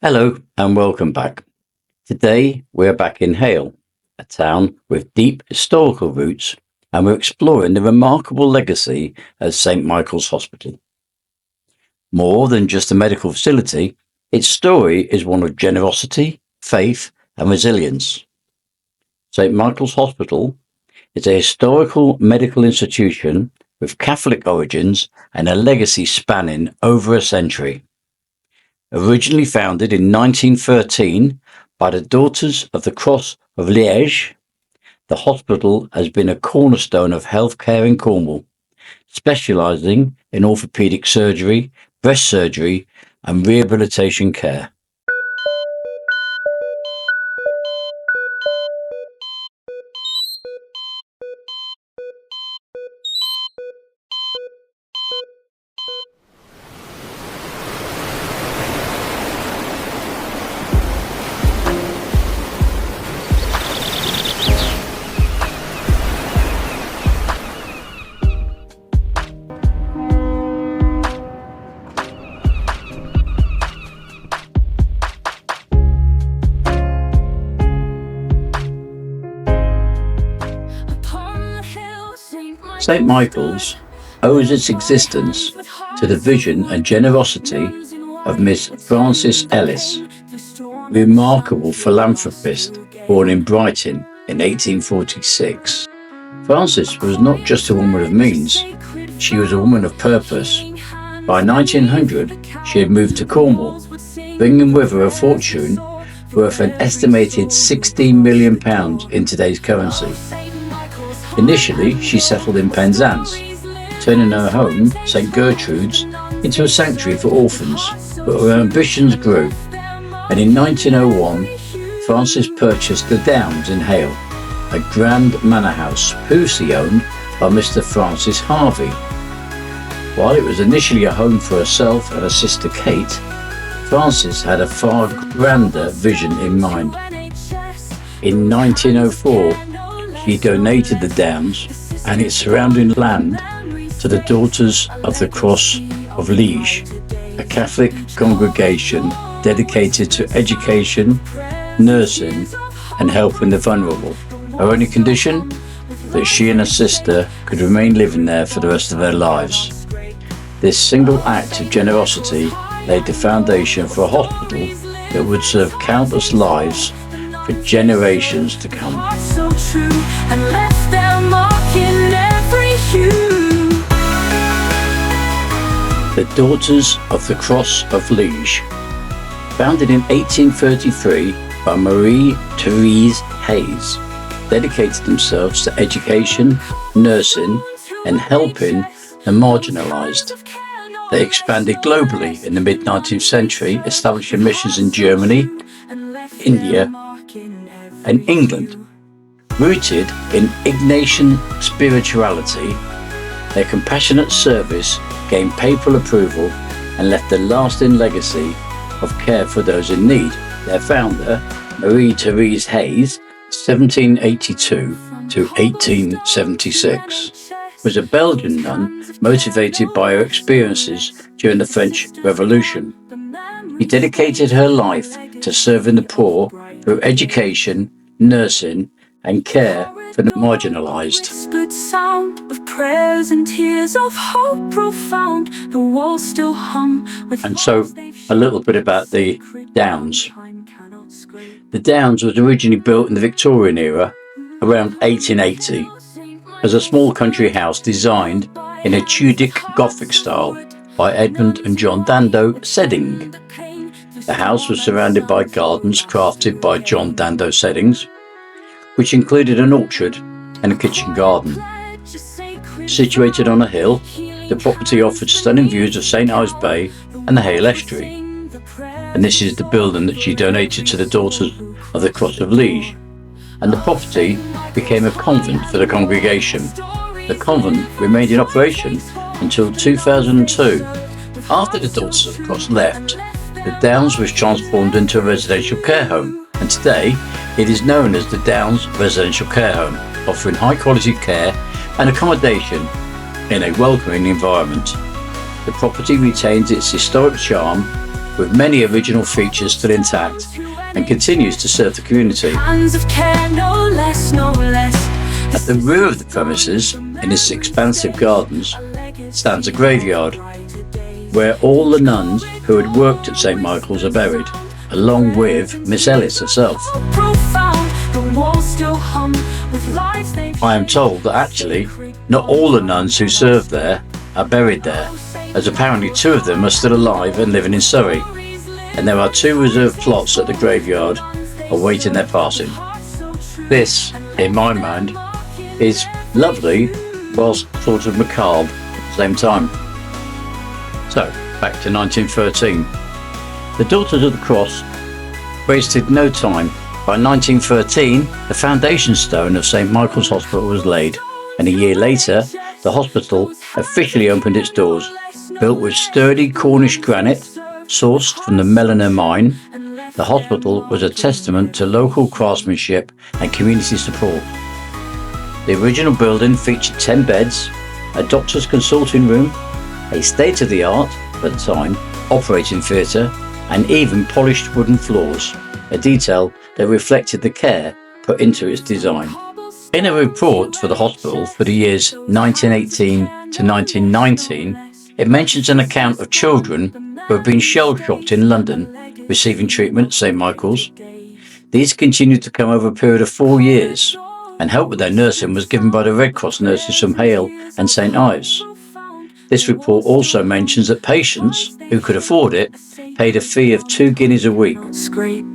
Hello and welcome back. Today we're back in Hayle, a town with deep historical roots, and we're exploring the remarkable legacy of St Michael's Hospital. More than just a medical facility, its story is one of generosity, faith and resilience. St Michael's Hospital is a historical medical institution with Catholic origins and a legacy spanning over a century. Originally founded in 1913 by the Daughters of the Cross of Liège, the hospital has been a cornerstone of healthcare in Cornwall, specialising in orthopaedic surgery, breast surgery and rehabilitation care. St Michael's owes its existence to the vision and generosity of Miss Frances Ellis, remarkable philanthropist born in Brighton in 1846. Frances was not just a woman of means, she was a woman of purpose. By 1900, she had moved to Cornwall, bringing with her a fortune worth an estimated £16 million in today's currency. Initially, she settled in Penzance, turning her home, St Gertrude's, into a sanctuary for orphans, but her ambitions grew, and in 1901, Frances purchased the Downs in Hayle, a grand manor house previously owned by Mr Francis Harvey. While it was initially a home for herself and her sister Kate, Frances had a far grander vision in mind. In 1904, she donated the Downs and its surrounding land to the Daughters of the Cross of Liège, a Catholic congregation dedicated to education, nursing and helping the vulnerable. Her only condition? That she and her sister could remain living there for the rest of their lives. This single act of generosity laid the foundation for a hospital that would serve countless lives for generations to come. So true, and left their mark in every hue. The Daughters of the Cross of Liège, founded in 1833 by Marie-Therese Hayes, dedicated themselves to education, nursing and helping the marginalised. They expanded globally in the mid-19th century, establishing missions in Germany, India and England. Rooted in Ignatian spirituality, their compassionate service gained papal approval and left a lasting legacy of care for those in need. Their founder, Marie-Therese Hayes, 1782 to 1876, was a Belgian nun motivated by her experiences during the French Revolution. She dedicated her life to serving the poor through education, nursing and care for the marginalised. Whispered sound of prayers and tears of hope profound. The walls still hum with. And so, a little bit about the Downs. The Downs was originally built in the Victorian era, around 1880, as a small country house designed in a Tudor Gothic style by Edmund and John Dando Sedding. The house was surrounded by gardens crafted by John Dando Seddings, which included an orchard and a kitchen garden. Situated on a hill, the property offered stunning views of St Ives Bay and the Hayle estuary. And this is the building that she donated to the Daughters of the Cross of Liège. And the property became a convent for the congregation. The convent remained in operation until 2002. After the Daughters of the Cross left, the Downs was transformed into a residential care home, and today it is known as the Downs Residential Care Home, offering high quality care and accommodation in a welcoming environment. The property retains its historic charm with many original features still intact, and continues to serve the community. Hands of care, no less, no less. At the rear of the premises, in its expansive gardens, stands a graveyard, where all the nuns who had worked at St Michael's are buried, along with Miss Ellis herself. Profound, the walls still hum with lives they've I am told that actually not all the nuns who served there are buried there, as apparently 2 of them are still alive and living in Surrey, and there are 2 reserved plots at the graveyard awaiting their passing. This, in my mind, is lovely whilst sort of macabre at the same time. So, back to 1913. The Daughters of the Cross wasted no time. By 1913, the foundation stone of St Michael's Hospital was laid, and a year later, the hospital officially opened its doors. Built with sturdy Cornish granite, sourced from the Melina mine, the hospital was a testament to local craftsmanship and community support. The original building featured 10 beds, a doctor's consulting room, a state-of-the-art, at the time, operating theatre, and even polished wooden floors, a detail that reflected the care put into its design. In a report for the hospital for the years 1918 to 1919, it mentions an account of children who have been shell-shocked in London, receiving treatment at St Michael's. These continued to come over a period of 4 years, and help with their nursing was given by the Red Cross nurses from Hayle and St Ives. This report also mentions that patients who could afford it paid a fee of 2 guineas a week. scrape.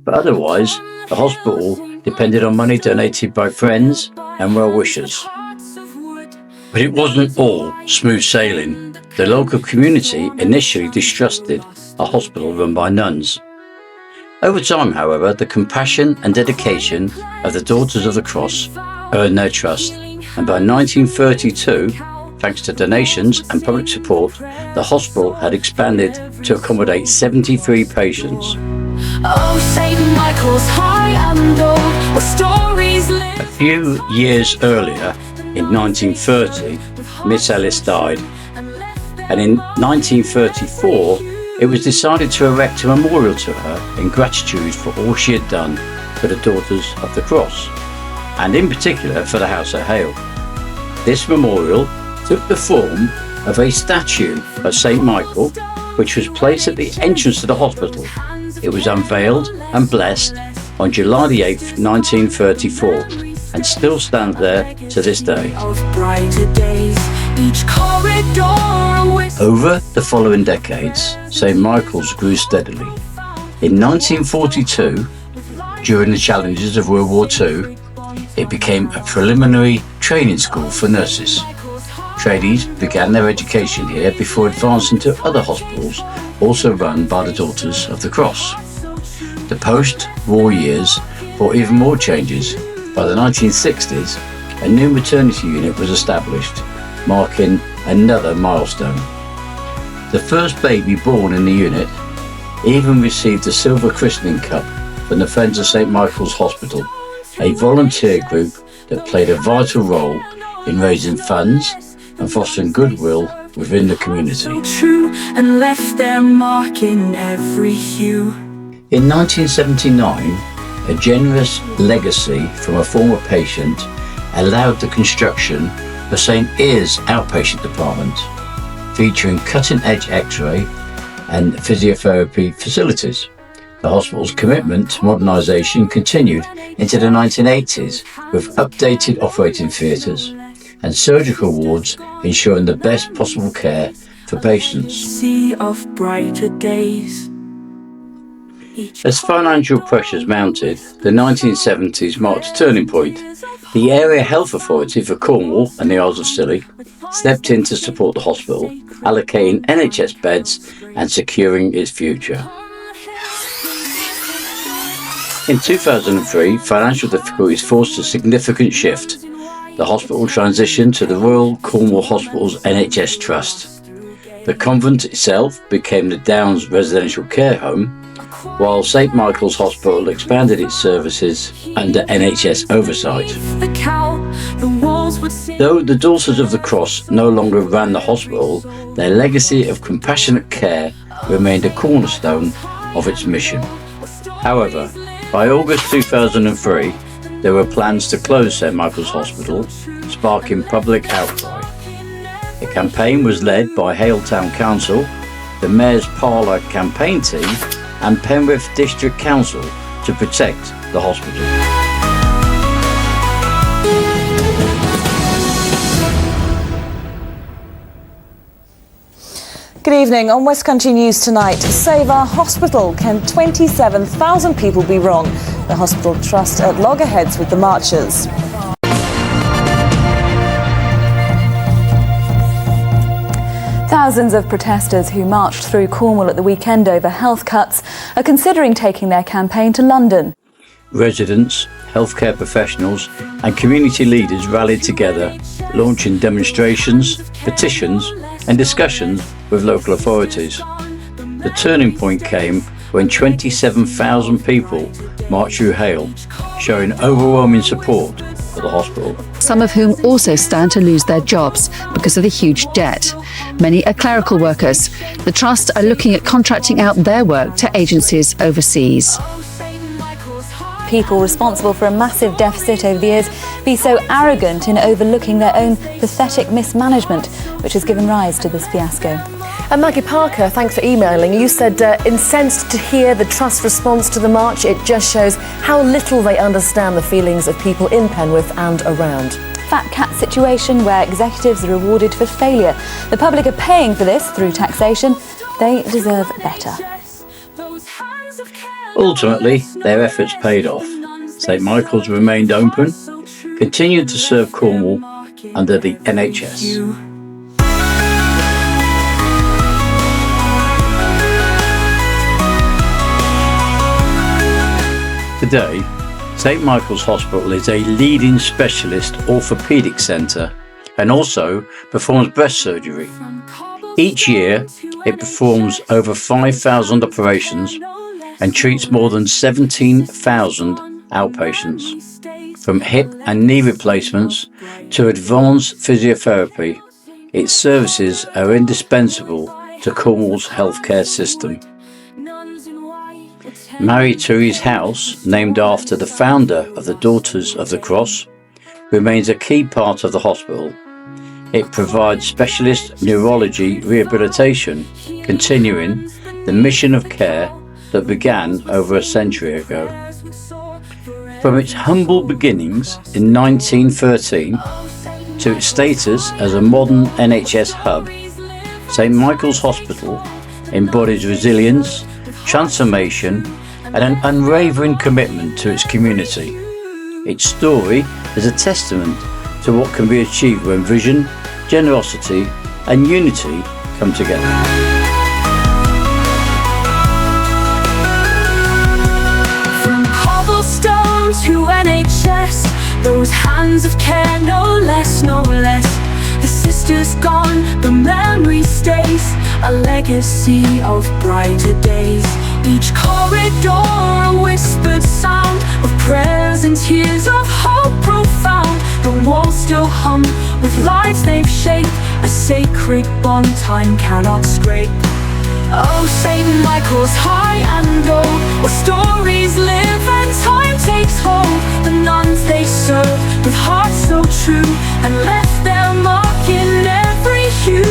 But otherwise, the hospital depended on money donated by friends and well-wishers. But it wasn't all smooth sailing. The local community initially distrusted a hospital run by nuns. Over time, however, the compassion and dedication of the Daughters of the Cross earned their trust, and by 1932, thanks to donations and public support, the hospital had expanded to accommodate 73 patients. Oh, St Michael's high and old, where stories live. A few years earlier, in 1930, Miss Ellis died, and in 1934, it was decided to erect a memorial to her in gratitude for all she had done for the Daughters of the Cross, and in particular for the house at Hayle. This memorial took the form of a statue of St Michael, which was placed at the entrance to the hospital. It was unveiled and blessed on July the 8th, 1934, and still stands there to this day. Of brighter days, each corridor with Over the following decades, St Michael's grew steadily. In 1942, during the challenges of World War II, it became a preliminary training school for nurses. Tradies began their education here before advancing to other hospitals also run by the Daughters of the Cross. The post-war years brought even more changes. By the 1960s, a new maternity unit was established, marking another milestone. The first baby born in the unit even received a silver christening cup from the Friends of St Michael's Hospital, a volunteer group that played a vital role in raising funds and fostering goodwill within the community. true and left their mark in every hue. In 1979, a generous legacy from a former patient allowed the construction of St Eyre's outpatient department, featuring cutting-edge X-ray and physiotherapy facilities. The hospital's commitment to modernisation continued into the 1980s with updated operating theatres and surgical wards ensuring the best possible care for patients. Sea of brighter days. As financial pressures mounted, the 1970s marked a turning point. The Area Health Authority for Cornwall and the Isles of Scilly stepped in to support the hospital, allocating NHS beds and securing its future. In 2003, financial difficulties forced a significant shift. The hospital transitioned to the Royal Cornwall Hospital's NHS Trust. The Convent itself became the Downs residential care home, while St Michael's Hospital expanded its services under NHS oversight. The cow, the wall angels would sing. Though the Daughters of the Cross no longer ran the hospital, their legacy of compassionate care remained a cornerstone of its mission. However, by August 2003, there were plans to close St Michael's Hospital, sparking public outcry. The campaign was led by Hayle Town Council, the Mayor's Parlour campaign team and Penrith District Council to protect the hospital. Good evening. On West Country News tonight, Save Our Hospital. Can 27,000 people be wrong? The hospital trust at loggerheads with the marchers. Thousands of protesters who marched through Cornwall at the weekend over health cuts are considering taking their campaign to London. Residents, healthcare professionals and community leaders rallied together, launching demonstrations, petitions and discussions with local authorities. The turning point came when 27,000 people marched through Hayle, showing overwhelming support for the hospital. Some of whom also stand to lose their jobs because of the huge debt. Many are clerical workers. The Trust are looking at contracting out their work to agencies overseas. People responsible for a massive deficit over the years be so arrogant in overlooking their own pathetic mismanagement, which has given rise to this fiasco. And Maggie Parker, thanks for emailing. You said, incensed to hear the Trust response to the march. It just shows how little they understand the feelings of people in Penrith and around. Fat cat situation where executives are rewarded for failure. The public are paying for this through taxation. They deserve better. Ultimately, their efforts paid off. St Michael's remained open, continued to serve Cornwall under the NHS. Today, St Michael's Hospital is a leading specialist orthopaedic centre and also performs breast surgery. Each year, it performs over 5,000 operations and treats more than 17,000 outpatients. From hip and knee replacements to advanced physiotherapy, its services are indispensable to Cornwall's healthcare system. Marie Therese House, named after the founder of the Daughters of the Cross, remains a key part of the hospital. It provides specialist neurology rehabilitation, continuing the mission of care that began over a century ago. From its humble beginnings in 1913 to its status as a modern NHS hub, St Michael's Hospital embodies resilience, transformation and an unwavering commitment to its community. Its story is a testament to what can be achieved when vision, generosity and unity come together. To NHS, those hands of care, no less, no less. The sister's gone, the memory stays, a legacy of brighter days. Each corridor a whispered sound of prayers and tears of hope profound. The walls still hum with lives they've shaped, a sacred bond time cannot scrape. Oh, St Michael's high and low, where stories live and time takes hold. The nuns they serve with hearts so true and left their mark in every hue.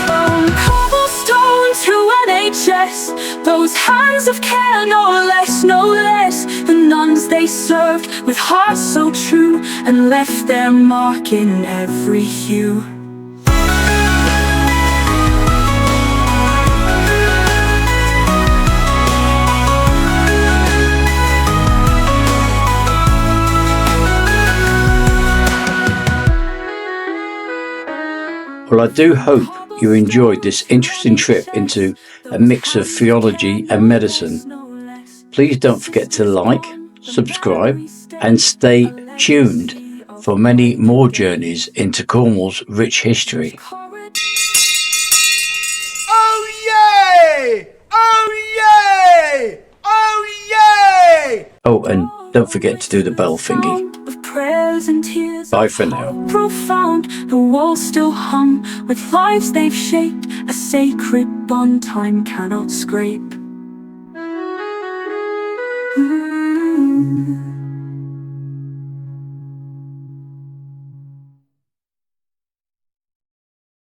From cobblestone to NHS, those hands of care, no less, no less. The nuns they served with hearts so true and left their mark in every hue. Well, I do hope you enjoyed this interesting trip into a mix of theology and medicine. Please don't forget to like, subscribe and stay tuned for many more journeys into Cornwall's rich history. Oh, and don't forget to do the bell thingy. Of prayers and tears. Bye for now. Profound, the walls still hum with lives they've shaped, a sacred bond time cannot scrape.